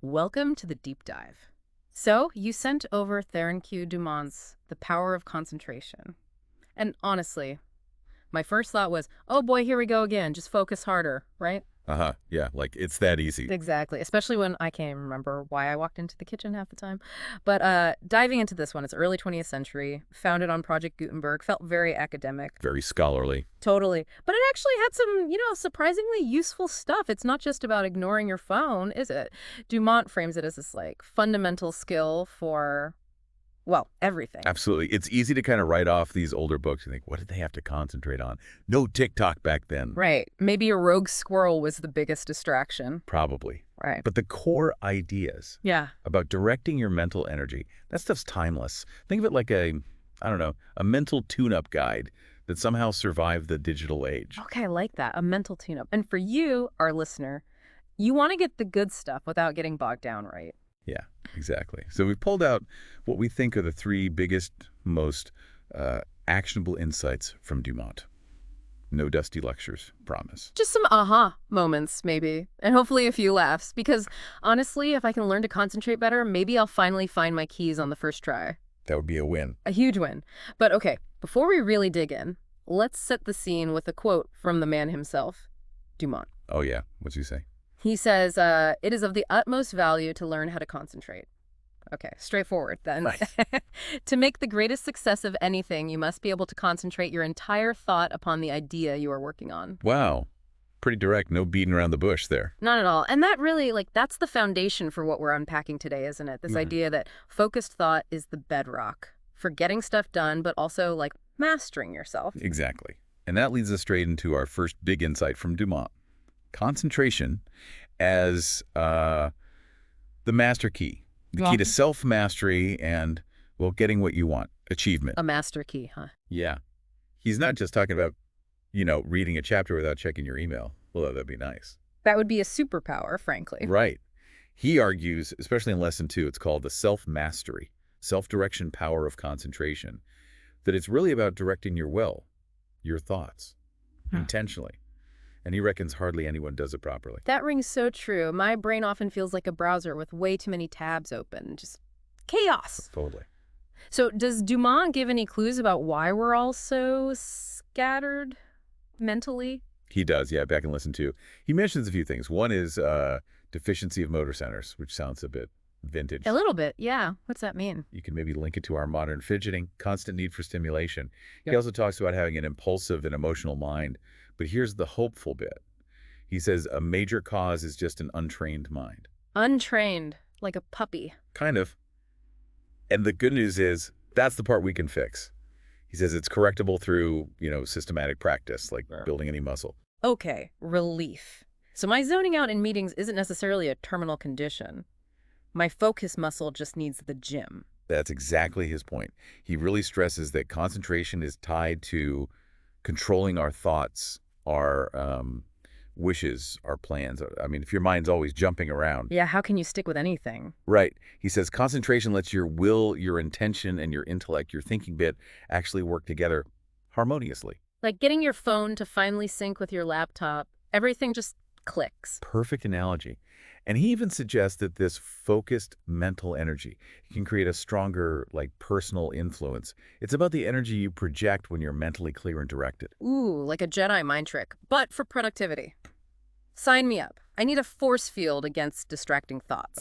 Welcome to the deep dive. So, you sent over Theron Q. Dumont's The Power of Concentration. And honestly, my first thought was, oh boy, here we go again. Just focus harder, right? Uh-huh. Yeah, like it's that easy. Exactly. Especially when I can't even remember why I walked into the kitchen half the time. But diving into this one, it's early 20th century, founded on Project Gutenberg, felt very academic. Very scholarly. Totally. But it actually had some, surprisingly useful stuff. It's not just about ignoring your phone, is it? Dumont frames it as this, fundamental skill for, well, everything. Absolutely. It's easy to kind of write off these older books and think, what did they have to concentrate on? No TikTok back then. Right. Maybe a rogue squirrel was the biggest distraction. Probably. Right. But the core ideas Yeah. about directing your mental energy, that stuff's timeless. Think of it like a mental tune-up guide that somehow survived the digital age. Okay, I like that. A mental tune-up. And for you, our listener, you want to get the good stuff without getting bogged down, right? Yeah, exactly. So we've pulled out what we think are the three biggest, most actionable insights from Dumont. No dusty lectures, promise. Just some aha moments, maybe. And hopefully a few laughs. Because honestly, if I can learn to concentrate better, maybe I'll finally find my keys on the first try. That would be a win. A huge win. But okay, before we really dig in, let's set the scene with a quote from the man himself, Dumont. Oh, yeah. What's he say? He says, it is of the utmost value to learn how to concentrate. Okay, straightforward then. Nice. To make the greatest success of anything, you must be able to concentrate your entire thought upon the idea you are working on. Wow. Pretty direct. No beating around the bush there. Not at all. And that really, that's the foundation for what we're unpacking today, isn't it? This idea that focused thought is the bedrock for getting stuff done, but also, mastering yourself. Exactly. And that leads us straight into our first big insight from Dumont. Concentration as the master key. The key to self-mastery and, well, getting what you want. Achievement. A master key, huh? Yeah. He's not just talking about, reading a chapter without checking your email. Although that'd be nice. That would be a superpower, frankly. Right. He argues, especially in Lesson 2, it's called the self-mastery, self-direction power of concentration, that it's really about directing your will, your thoughts, intentionally. And he reckons hardly anyone does it properly. That rings so true. My brain often feels like a browser with way too many tabs open. Just chaos. Totally. So does Dumont give any clues about why we're all so scattered mentally? He does, yeah, back in Lesson 2. He mentions a few things. One is deficiency of motor centers, which sounds a bit vintage. A little bit, yeah. What's that mean? You can maybe link it to our modern fidgeting, constant need for stimulation. He also talks about having an impulsive and emotional mind. But here's the hopeful bit. He says a major cause is just an untrained mind. Untrained, like a puppy. Kind of. And the good news is that's the part we can fix. He says it's correctable through, systematic practice, like building any muscle. Okay, relief. So my zoning out in meetings isn't necessarily a terminal condition. My focus muscle just needs the gym. That's exactly his point. He really stresses that concentration is tied to controlling our thoughts, our wishes, our plans. I mean, if your mind's always jumping around. Yeah, how can you stick with anything? Right. He says concentration lets your will, your intention, and your intellect, your thinking bit, actually work together harmoniously. Like getting your phone to finally sync with your laptop. Everything just clicks. Perfect analogy. And he even suggests that this focused mental energy can create a stronger, personal influence. It's about the energy you project when you're mentally clear and directed. Ooh, like a Jedi mind trick, but for productivity. Sign me up. I need a force field against distracting thoughts.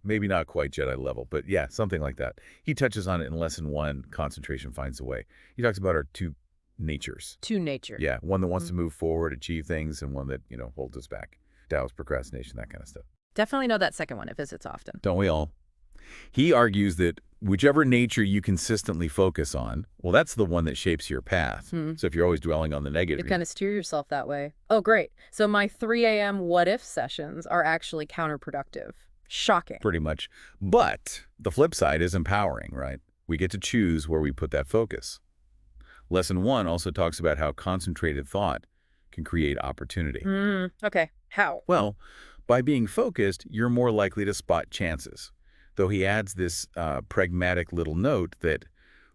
Maybe not quite Jedi level, but yeah, something like that. He touches on it in Lesson 1, Concentration Finds a Way. He talks about our two natures. Two nature. Yeah, one that wants to move forward, achieve things, and one that, holds us back. Taoist procrastination, that kind of stuff. Definitely know that second one. It visits often. Don't we all? He argues that whichever nature you consistently focus on, well, that's the one that shapes your path. So if you're always dwelling on the negative... You kind of steer yourself that way. Oh, great. So my 3 a.m. what-if sessions are actually counterproductive. Shocking. Pretty much. But the flip side is empowering, right? We get to choose where we put that focus. Lesson 1 also talks about how concentrated thought can create opportunity. Okay. How? Well, by being focused, you're more likely to spot chances. Though he adds this pragmatic little note that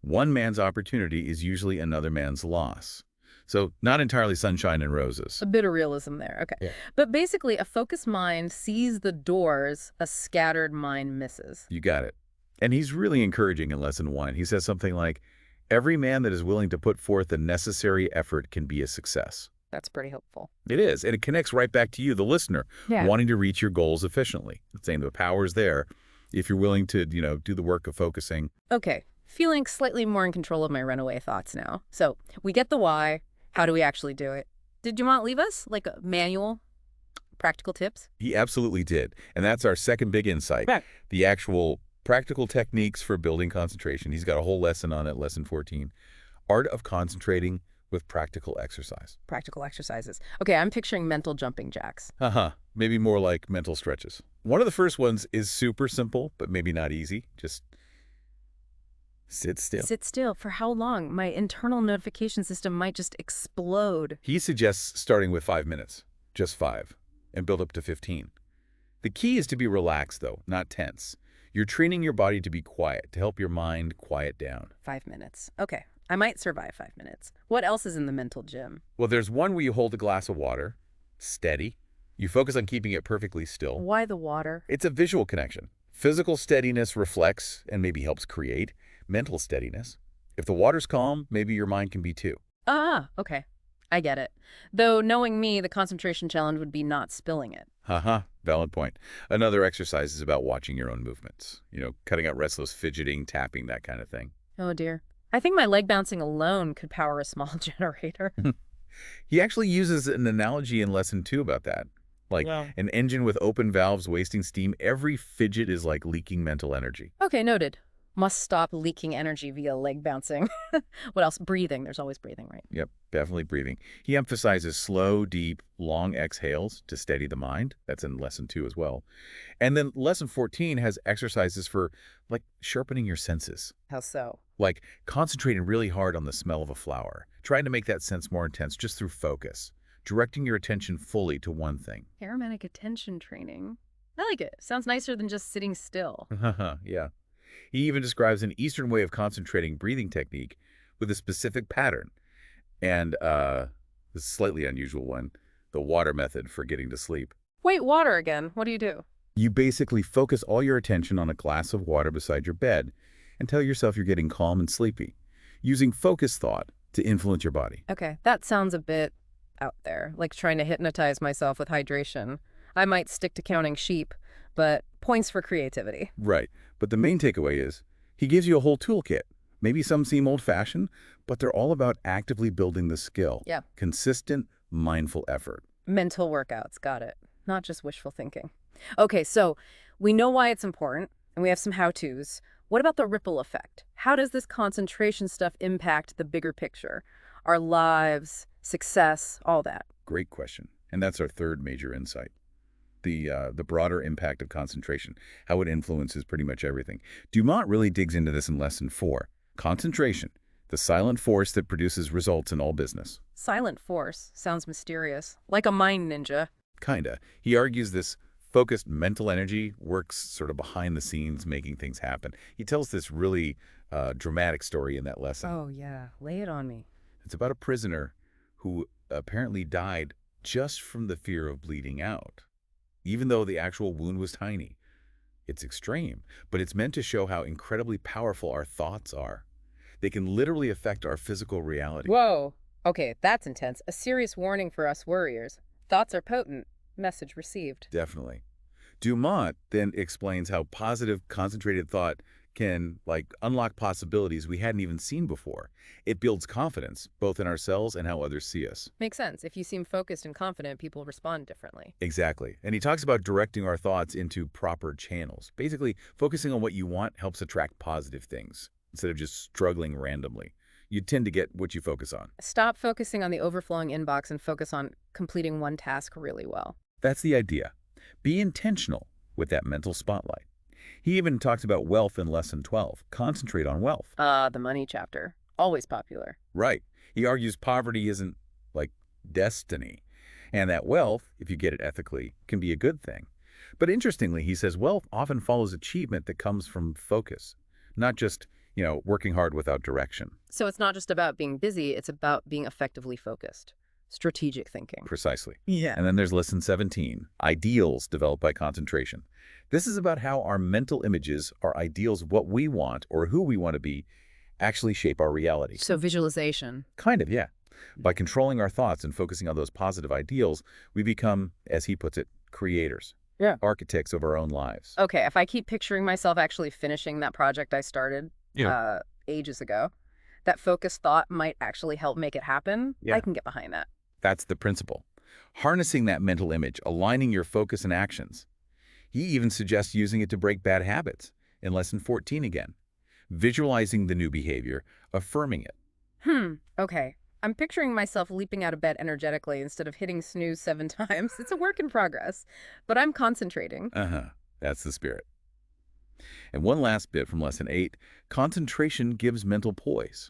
one man's opportunity is usually another man's loss. So not entirely sunshine and roses. A bit of realism there. Okay. Yeah. But basically, a focused mind sees the doors a scattered mind misses. You got it. And he's really encouraging in Lesson 1. He says something like, every man that is willing to put forth the necessary effort can be a success. That's pretty helpful. It is, and it connects right back to you, the listener, wanting to reach your goals efficiently. It's saying the power's there if you're willing to, do the work of focusing. Okay, feeling slightly more in control of my runaway thoughts now. So we get the why. How do we actually do it? Did Dumont leave us like a manual, practical tips? He absolutely did, and that's our second big insight, the actual practical techniques for building concentration. He's got a whole lesson on it, Lesson 14, Art of Concentrating with Practical Exercise. Practical exercises. Okay, I'm picturing mental jumping jacks. Maybe more like mental stretches. One of the first ones is super simple, but maybe not easy. Just sit still. Sit still. For how long? My internal notification system might just explode. He suggests starting with 5 minutes, just 5, and build up to 15. The key is to be relaxed, though, not tense. You're training your body to be quiet, to help your mind quiet down. 5 minutes. Okay, I might survive 5 minutes. What else is in the mental gym? Well, there's one where you hold a glass of water, steady. You focus on keeping it perfectly still. Why the water? It's a visual connection. Physical steadiness reflects and maybe helps create mental steadiness. If the water's calm, maybe your mind can be too. Okay. I get it. Though knowing me, the concentration challenge would be not spilling it. Valid point. Another exercise is about watching your own movements. Cutting out restless fidgeting, tapping, that kind of thing. Oh, dear. I think my leg bouncing alone could power a small generator. He actually uses an analogy in Lesson 2 about that. Like an engine with open valves wasting steam, every fidget is like leaking mental energy. Okay, noted. Must stop leaking energy via leg bouncing. What else? Breathing. There's always breathing, right? Yep, definitely breathing. He emphasizes slow, deep, long exhales to steady the mind. That's in Lesson 2 as well. And then Lesson 14 has exercises for, like, sharpening your senses. How so? Like concentrating really hard on the smell of a flower, trying to make that sense more intense just through focus, directing your attention fully to one thing. Aromatic attention training. I like it. Sounds nicer than just sitting still. Yeah. He even describes an Eastern way of concentrating breathing technique with a specific pattern. And this slightly unusual one, the water method for getting to sleep. Wait, water again. What do you do? You basically focus all your attention on a glass of water beside your bed and tell yourself you're getting calm and sleepy, using focused thought to influence your body. Okay, that sounds a bit out there, like trying to hypnotize myself with hydration. I might stick to counting sheep, but points for creativity. Right. But the main takeaway is he gives you a whole toolkit. Maybe some seem old-fashioned, but they're all about actively building the skill. Yeah. Consistent, mindful effort. Mental workouts, got it. Not just wishful thinking. Okay, so we know why it's important, and we have some how-tos. What about the ripple effect? How does this concentration stuff impact the bigger picture? Our lives, success, all that. Great question. And that's our third major insight. The broader impact of concentration, how it influences pretty much everything. Dumont really digs into this in Lesson 4. Concentration, the silent force that produces results in all business. Silent force sounds mysterious, like a mind ninja. Kinda. He argues this focused mental energy works sort of behind the scenes, making things happen. He tells this really dramatic story in that lesson. Oh, yeah. Lay it on me. It's about a prisoner who apparently died just from the fear of bleeding out, even though the actual wound was tiny. It's extreme, but it's meant to show how incredibly powerful our thoughts are. They can literally affect our physical reality. Whoa. Okay, that's intense. A serious warning for us worriers. Thoughts are potent. Message received. Definitely. Dumont then explains how positive, concentrated thought can, unlock possibilities we hadn't even seen before. It builds confidence, both in ourselves and how others see us. Makes sense. If you seem focused and confident, people respond differently. Exactly. And he talks about directing our thoughts into proper channels. Basically, focusing on what you want helps attract positive things, instead of just struggling randomly. You tend to get what you focus on. Stop focusing on the overflowing inbox and focus on completing one task really well. That's the idea. Be intentional with that mental spotlight. He even talks about wealth in Lesson 12. Concentrate on wealth. The money chapter. Always popular. Right. He argues poverty isn't, destiny. And that wealth, if you get it ethically, can be a good thing. But interestingly, he says wealth often follows achievement that comes from focus, not just working hard without direction. So it's not just about being busy, it's about being effectively focused. Strategic thinking. Precisely. Yeah. And then there's lesson 17, ideals developed by concentration. This is about how our mental images, our ideals of what we want or who we want to be, actually shape our reality. So visualization. Kind of, yeah. By controlling our thoughts and focusing on those positive ideals, we become, as he puts it, creators. Yeah. Architects of our own lives. Okay, if I keep picturing myself actually finishing that project I started Yeah. ages ago, that focused thought might actually help make it happen. Yeah. I can get behind that. That's the principle. Harnessing that mental image, aligning your focus and actions. He even suggests using it to break bad habits in lesson 14 again. Visualizing the new behavior, affirming it. Okay. I'm picturing myself leaping out of bed energetically instead of hitting snooze 7 times. It's a work in progress, but I'm concentrating. That's the spirit. And one last bit from lesson 8, concentration gives mental poise.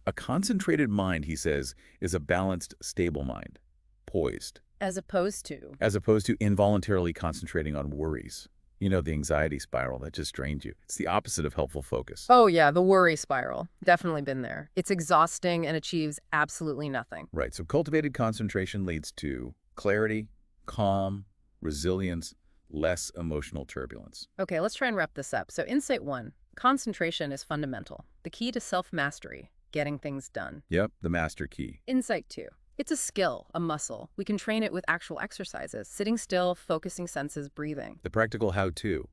A concentrated mind, he says, is a balanced, stable mind, poised, As opposed to. as opposed to involuntarily concentrating on worries. The anxiety spiral that just drains you. It's the opposite of helpful focus. Oh yeah, the worry spiral. Definitely been there. It's exhausting and achieves absolutely nothing. Right, so cultivated concentration leads to clarity, calm, resilience, less emotional turbulence. Okay, let's try and wrap this up. So insight 1, concentration is fundamental. The key to self-mastery, getting things done. Yep, the master key. Insight 2, it's a skill, a muscle. We can train it with actual exercises, sitting still, focusing senses, breathing. The practical how-to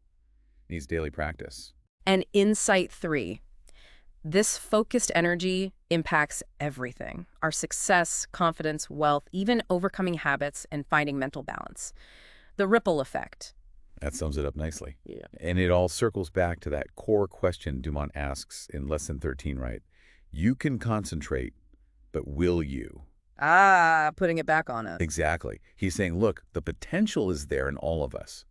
needs daily practice. And insight 3, this focused energy impacts everything. Our success, confidence, wealth, even overcoming habits and finding mental balance. The ripple effect. That sums it up nicely. Yeah. And it all circles back to that core question Dumont asks in lesson 13, right? You can concentrate, but will you? Putting it back on us. Exactly. He's saying, look, the potential is there in all of us,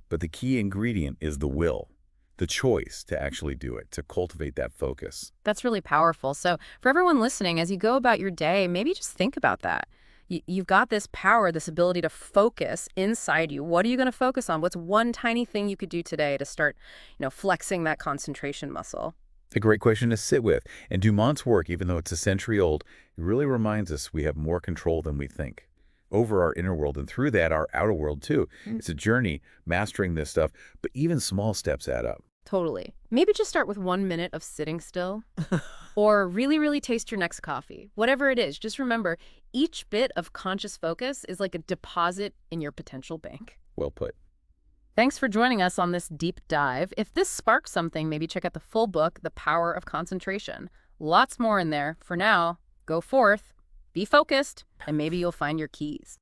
but the key ingredient is the will, the choice to actually do it, to cultivate that focus. That's really powerful. So for everyone listening, as you go about your day, maybe just think about that. You've got this power, this ability to focus inside you. What are you going to focus on? What's one tiny thing you could do today to start, flexing that concentration muscle? A great question to sit with. And Dumont's work, even though it's a century old, it really reminds us we have more control than we think over our inner world, and through that, our outer world too. It's a journey mastering this stuff, but even small steps add up. Totally. Maybe just start with 1 minute of sitting still or really, really taste your next coffee. Whatever it is, just remember each bit of conscious focus is like a deposit in your potential bank. Well put. Thanks for joining us on this deep dive. If this sparks something, maybe check out the full book, The Power of Concentration. Lots more in there. For now, go forth, be focused, and maybe you'll find your keys.